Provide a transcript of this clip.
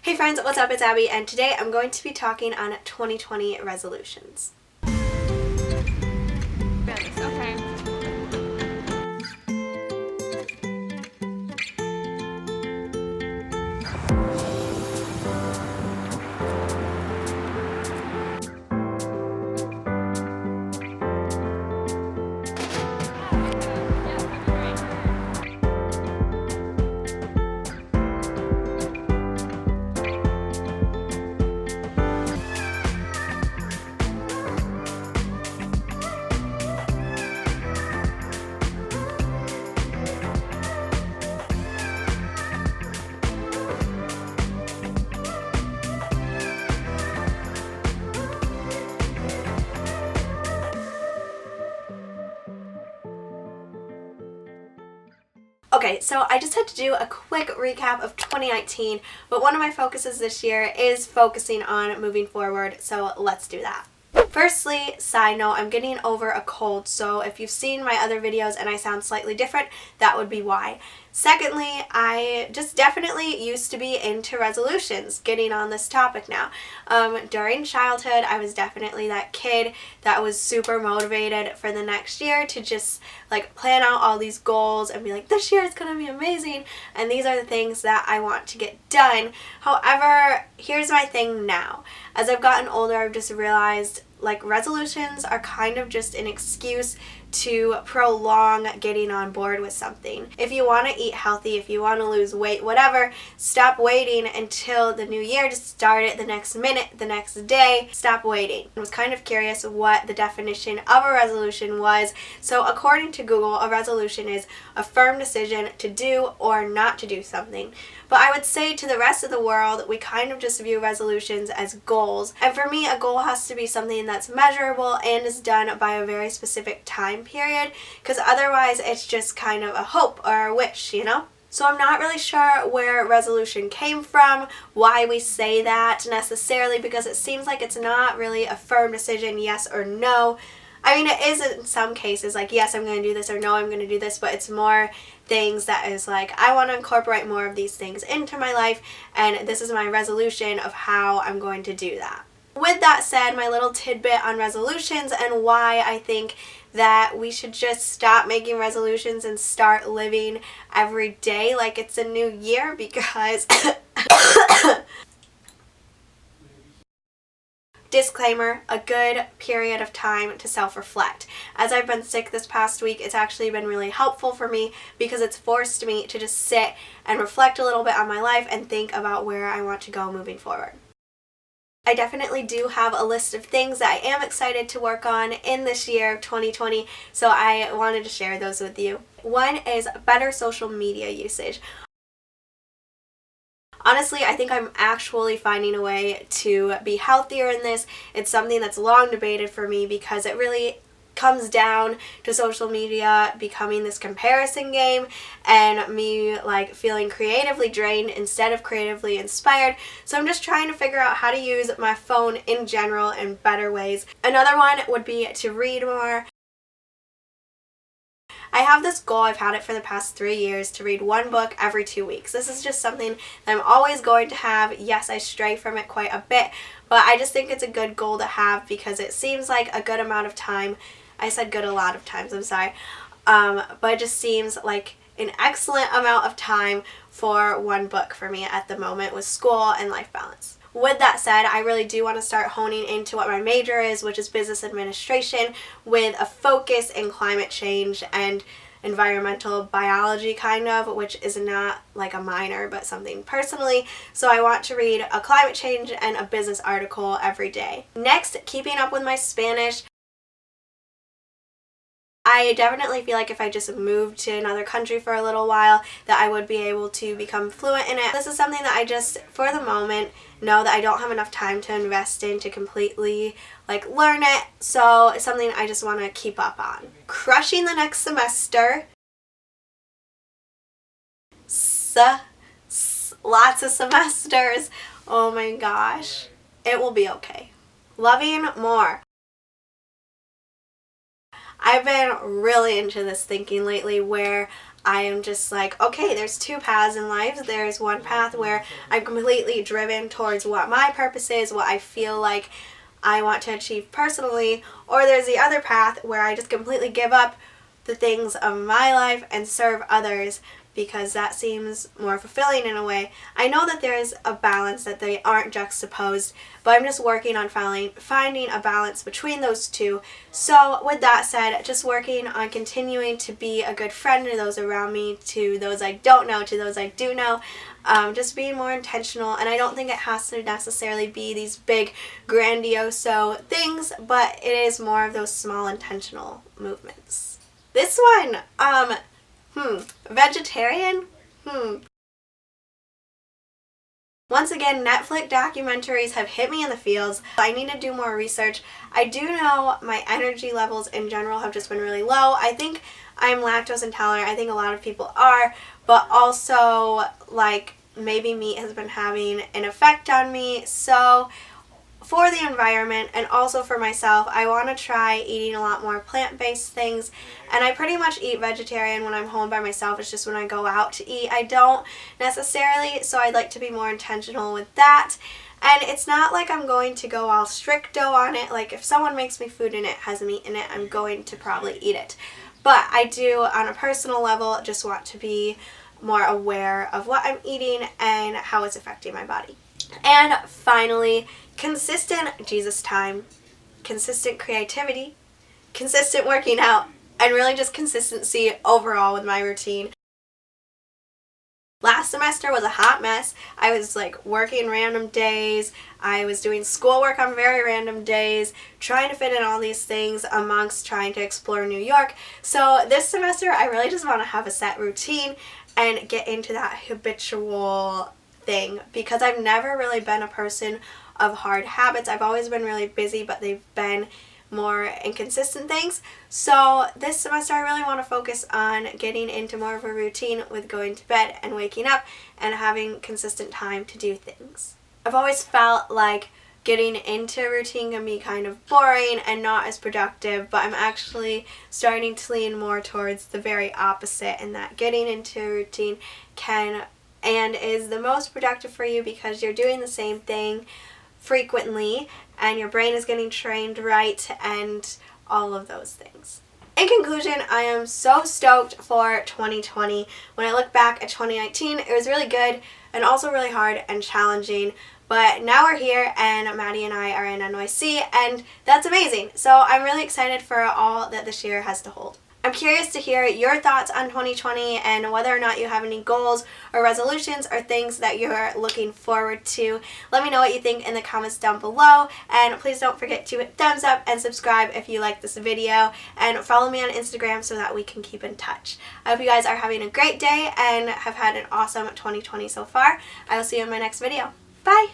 Hey friends, what's up? It's Abby, and today I'm going to be talking on 2020 resolutions. Okay. Okay, so I just had to do a quick recap of 2019, but one of my focuses this year is focusing on moving forward, so let's do that. Firstly, side note, I'm getting over a cold, so if you've seen my other videos and I sound slightly different, that would be why. Secondly, I just definitely used to be into resolutions, getting on this topic now. During childhood, I was definitely that kid that was super motivated for the next year to just like plan out all these goals and be like, this year is going to be amazing, and these are the things that I want to get done. However, here's my thing now. As I've gotten older, I've just realized like resolutions are kind of just an excuse to prolong getting on board with something. If you want to eat healthy, if you want to lose weight, whatever, stop waiting until the new year to start it the next minute, the next day. Stop waiting. I was kind of curious what the definition of a resolution was. So according to Google, a resolution is a firm decision to do or not to do something. But I would say to the rest of the world, we kind of just view resolutions as goals. And for me, a goal has to be something that's measurable and is done by a very specific time period, because otherwise it's just kind of a hope or a wish, you know? So I'm not really sure where resolution came from, why we say that necessarily, because it seems like it's not really a firm decision, yes or no. I mean, it is in some cases, like, yes, I'm going to do this, or no, I'm going to do this, but it's more things that is like, I want to incorporate more of these things into my life, and this is my resolution of how I'm going to do that. With that said, my little tidbit on resolutions and why I think that we should just stop making resolutions and start living every day like it's a new year, because disclaimer, a good period of time to self-reflect. As I've been sick this past week, it's actually been really helpful for me because it's forced me to just sit and reflect a little bit on my life and think about where I want to go moving forward. I definitely do have a list of things that I am excited to work on in this year of 2020, so I wanted to share those with you. One is better social media usage. Honestly, I think I'm actually finding a way to be healthier in this. It's something that's long debated for me because it really comes down to social media becoming this comparison game and me like feeling creatively drained instead of creatively inspired. So I'm just trying to figure out how to use my phone in general in better ways. Another one would be to read more. I have this goal, I've had it for the past 3 years, to read one book every 2 weeks. This is just something that I'm always going to have. Yes, I stray from it quite a bit, but I just think it's a good goal to have because it seems like a good amount of time. I said good a lot of times, I'm sorry. But it just seems like an excellent amount of time for one book for me at the moment with school and life balance. With that said, I really do want to start honing into what my major is, which is business administration, with a focus in climate change and environmental biology kind of, which is not like a minor but something personally. So I want to read a climate change and a business article every day. Next, keeping up with my Spanish. I definitely feel like if I just moved to another country for a little while that I would be able to become fluent in it. This is something that I just, for the moment, know that I don't have enough time to invest in to completely like learn it. So it's something I just want to keep up on. Crushing the next semester. Lots of semesters. Oh my gosh. It will be okay. Loving more. I've been really into this thinking lately where I am just like, okay, there's two paths in life. There's one path where I'm completely driven towards what my purpose is, what I feel like I want to achieve personally, or there's the other path where I just completely give up the things of my life and serve others because that seems more fulfilling in a way. I know that there's a balance, that they aren't juxtaposed, but I'm just working on finding a balance between those two. So with that said, just working on continuing to be a good friend to those around me, to those I don't know, to those I do know, just being more intentional. And I don't think it has to necessarily be these big grandiose things, but it is more of those small intentional movements. This one, vegetarian? Once again, Netflix documentaries have hit me in the feels. I need to do more research. I do know my energy levels in general have just been really low. I think I'm lactose intolerant. I think a lot of people are, but also like maybe meat has been having an effect on me. So for the environment and also for myself, I want to try eating a lot more plant-based things, and I pretty much eat vegetarian when I'm home by myself. It's just when I go out to eat I don't necessarily, so I'd like to be more intentional with that. And it's not like I'm going to go all stricto on it. Like if someone makes me food and it has meat in it, I'm going to probably eat it. But I do, on a personal level, just want to be more aware of what I'm eating and how it's affecting my body. And finally, consistent Jesus time, consistent creativity, consistent working out, and really just consistency overall with my routine. Last semester was a hot mess. I was like working random days. I was doing schoolwork on very random days, trying to fit in all these things amongst trying to explore New York. So this semester, I really just want to have a set routine and get into that habitual thing, because I've never really been a person of hard habits. I've always been really busy, but they've been more inconsistent things. So this semester I really want to focus on getting into more of a routine with going to bed and waking up and having consistent time to do things. I've always felt like getting into a routine can be kind of boring and not as productive, but I'm actually starting to lean more towards the very opposite, in that getting into a routine can and is the most productive for you because you're doing the same thing frequently and your brain is getting trained right and all of those things. In conclusion, I am so stoked for 2020. When I look back at 2019, it was really good and also really hard and challenging. But now we're here and Maddie and I are in NYC and that's amazing. So I'm really excited for all that this year has to hold. I'm curious to hear your thoughts on 2020 and whether or not you have any goals or resolutions or things that you're looking forward to. Let me know what you think in the comments down below, and please don't forget to hit thumbs up and subscribe if you like this video, and follow me on Instagram so that we can keep in touch. I hope you guys are having a great day and have had an awesome 2020 so far. I will see you in my next video. Bye!